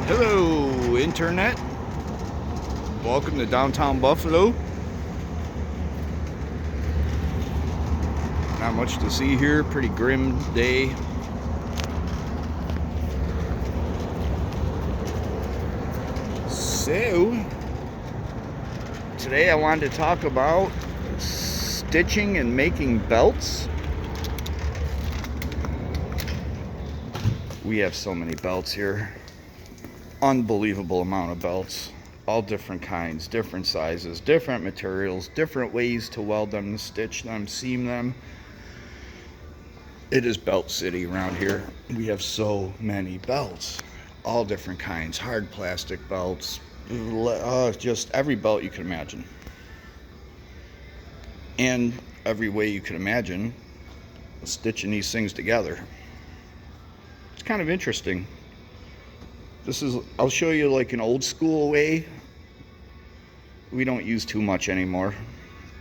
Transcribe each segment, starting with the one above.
Hello, Internet. Welcome to downtown Buffalo. Not much to see here. Pretty grim day. So, today I wanted to talk about stitching and making belts. We have so many belts here. Unbelievable amount of belts. All different kinds, different sizes, different materials, different ways to weld them, stitch them, seam them. It is belt city around here. We have so many belts. All different kinds. Hard plastic belts. Just every belt you can imagine. And every way you can imagine stitching these things together. It's kind of interesting. I'll show you like an old school way we don't use too much anymore.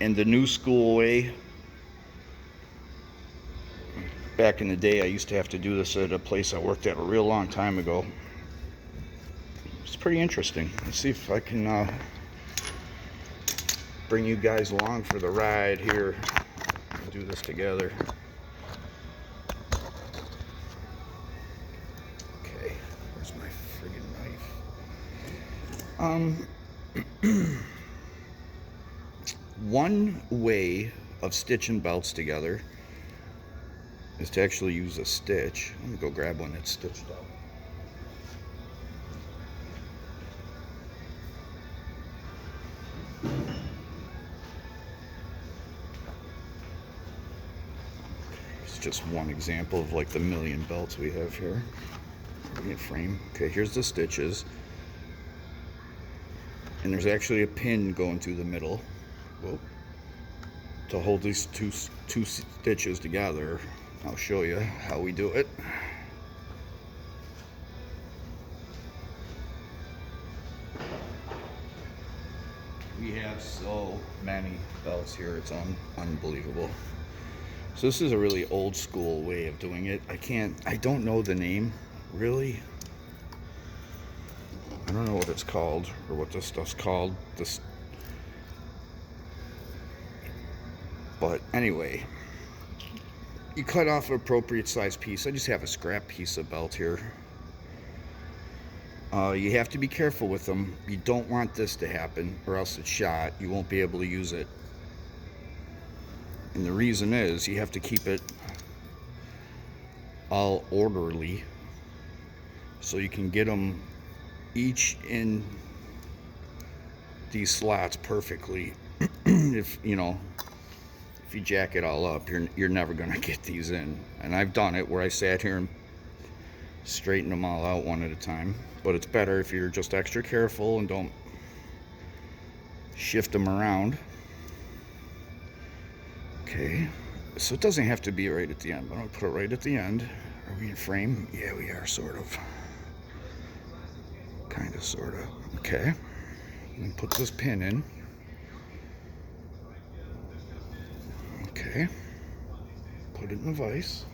And the new school way, back in the day, I used to have to do this at a place I worked at a real long time ago. It's pretty interesting. Let's see if I can bring you guys along for the ride here and do this together. Okay, where's my friggin' knife? One way of stitching belts together is to actually use a stitch. Let me go grab one that's stitched out. It's just one example of like the million belts we have here. Frame. Okay, here's the stitches. And there's actually a pin going through the middle. Whoa. To hold these two stitches together. I'll show you how we do it. We have so many belts here, it's unbelievable. So this is a really old school way of doing it. I don't know the name, really. I don't know what it's called, or what this stuff's called. But anyway, you cut off an appropriate size piece. I just have a scrap piece of belt here. You have to be careful with them. You don't want this to happen, or else it's shot. You won't be able to use it. And the reason is you have to keep it all orderly so you can get them each in these slots perfectly. If you jack it all up, you're never gonna get these in. And I've done it where I sat here and straightened them all out one at a time. But it's better if you're just extra careful and don't shift them around. Okay, so it doesn't have to be right at the end, but I'll put it right at the end. Are we in frame? Yeah, we are, sort of. Kind of, sort of. Okay, and put this pin in. Okay, put it in the vise.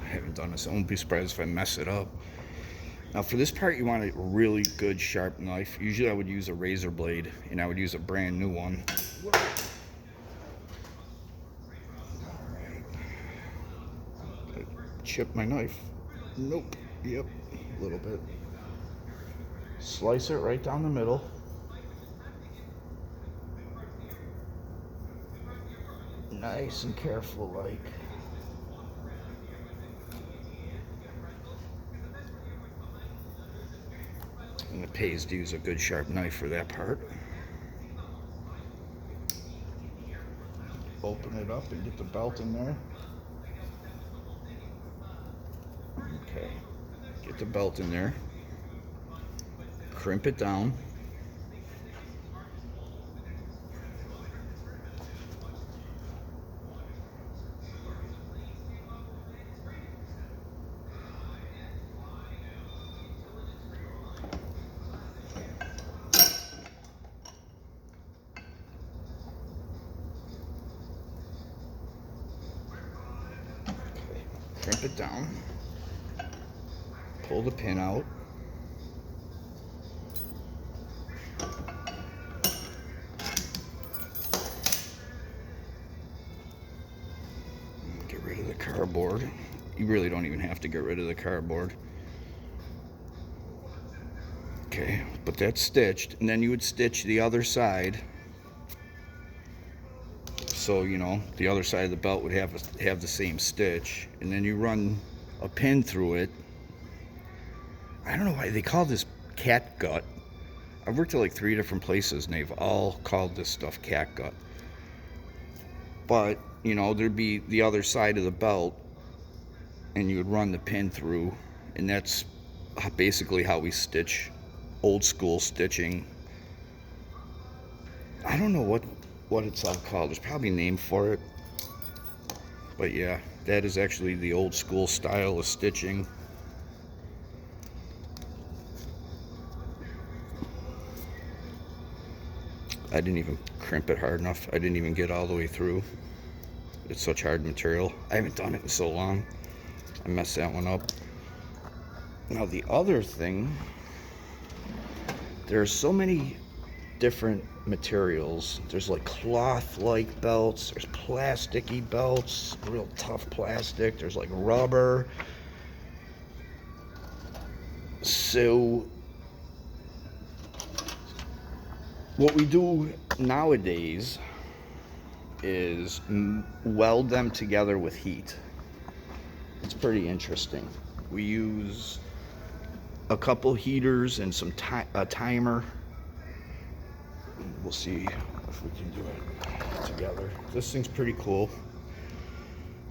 I haven't done this. I won't be surprised if I mess it up. Now for this part, you want a really good sharp knife. Usually I would use a razor blade, and I would use a brand new one. Alright. Chip my knife. Nope. Yep. A little bit. Slice it right down the middle. Nice and careful like. And it pays to use a good sharp knife for that part. Open it up and get the belt in there. Okay, get the belt in there. Crimp it down. crimp it down, pull the pin out, get rid of the cardboard. You really don't even have to get rid of the cardboard. Okay, but that's stitched, and then you would stitch the other side. So, you know, the other side of the belt would have the same stitch, and then you run a pin through it. I don't know why they call this cat gut. I've worked at like 3 different places, and they've all called this stuff cat gut. But, you know, there'd be the other side of the belt, and you would run the pin through, and that's basically how we stitch old school stitching. I don't know what it's all called. There's probably a name for it. But yeah, that is actually the old school style of stitching. I didn't even crimp it hard enough. I didn't even get all the way through. It's such hard material. I haven't done it in so long. I messed that one up. Now the other thing, there are so many different materials. There's like cloth-like belts, there's plasticky belts, real tough plastic, there's like rubber. So what we do nowadays is weld them together with heat. It's pretty interesting. We use a couple heaters and some a timer. We'll see if we can do it together. This thing's pretty cool.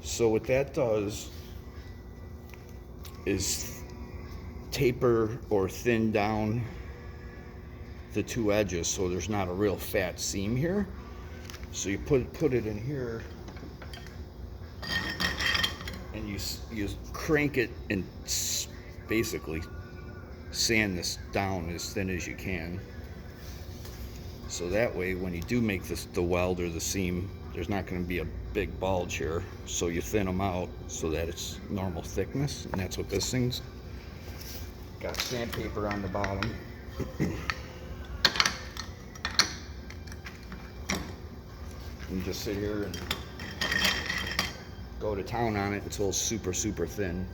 So what that does is taper or thin down the two edges so there's not a real fat seam here. So you put it in here, and you crank it and basically sand this down as thin as you can. So that way, when you do make the weld or the seam, there's not going to be a big bulge here. So you thin them out so that it's normal thickness, and that's what this thing's got. Sandpaper on the bottom. You just sit here and go to town on it until it's super, super thin.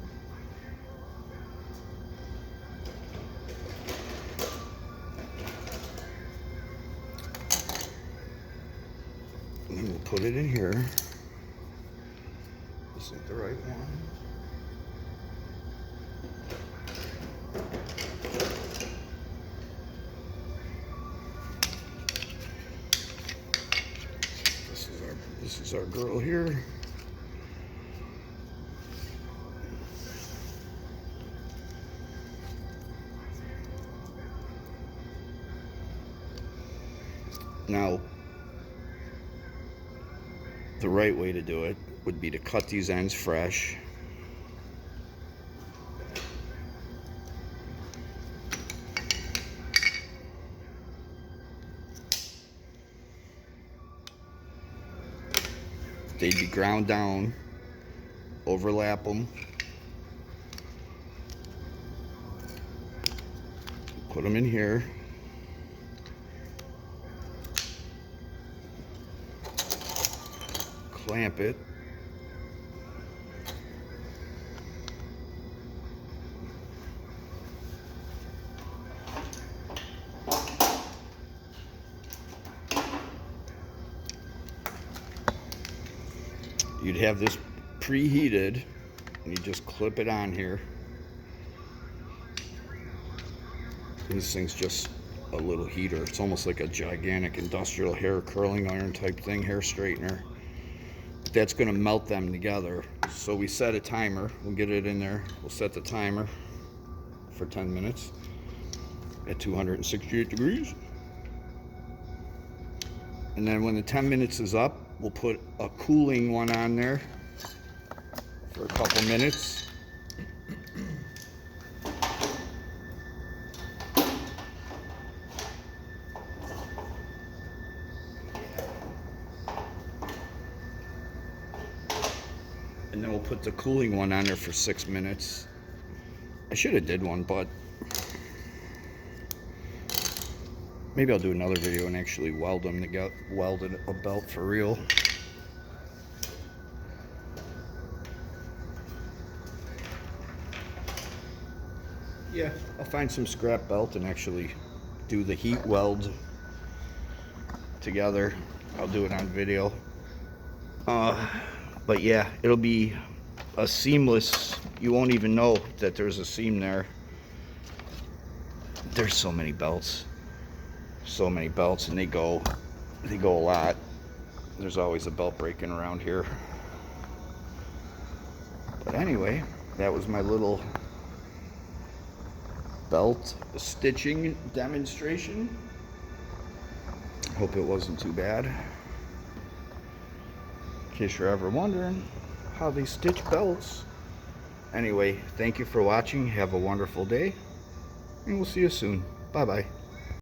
And then we'll put it in here. This isn't the right one. This is our girl here. Now, the right way to do it would be to cut these ends fresh. They'd be ground down, overlap them, put them in here. Clamp it. You'd have this preheated, and you just clip it on here. And this thing's just a little heater. It's almost like a gigantic industrial hair curling iron type thing, hair straightener. That's going to melt them together. So we set a timer. We'll get it in there. We'll set the timer for 10 minutes at 268 degrees. And then when the 10 minutes is up, we'll put a cooling one on there for a couple minutes. And then we'll put the cooling one on there for 6 minutes. I should have did one, but maybe I'll do another video and actually weld them together, weld a belt for real. Yeah, I'll find some scrap belt and actually do the heat weld together. I'll do it on video. But yeah, it'll be a seamless, you won't even know that there's a seam there. There's so many belts, and they go a lot. There's always a belt breaking around here. But anyway, that was my little belt stitching demonstration. Hope it wasn't too bad. In case you're ever wondering how they stitch belts. Anyway, thank you for watching. Have a wonderful day, and we'll see you soon. Bye bye.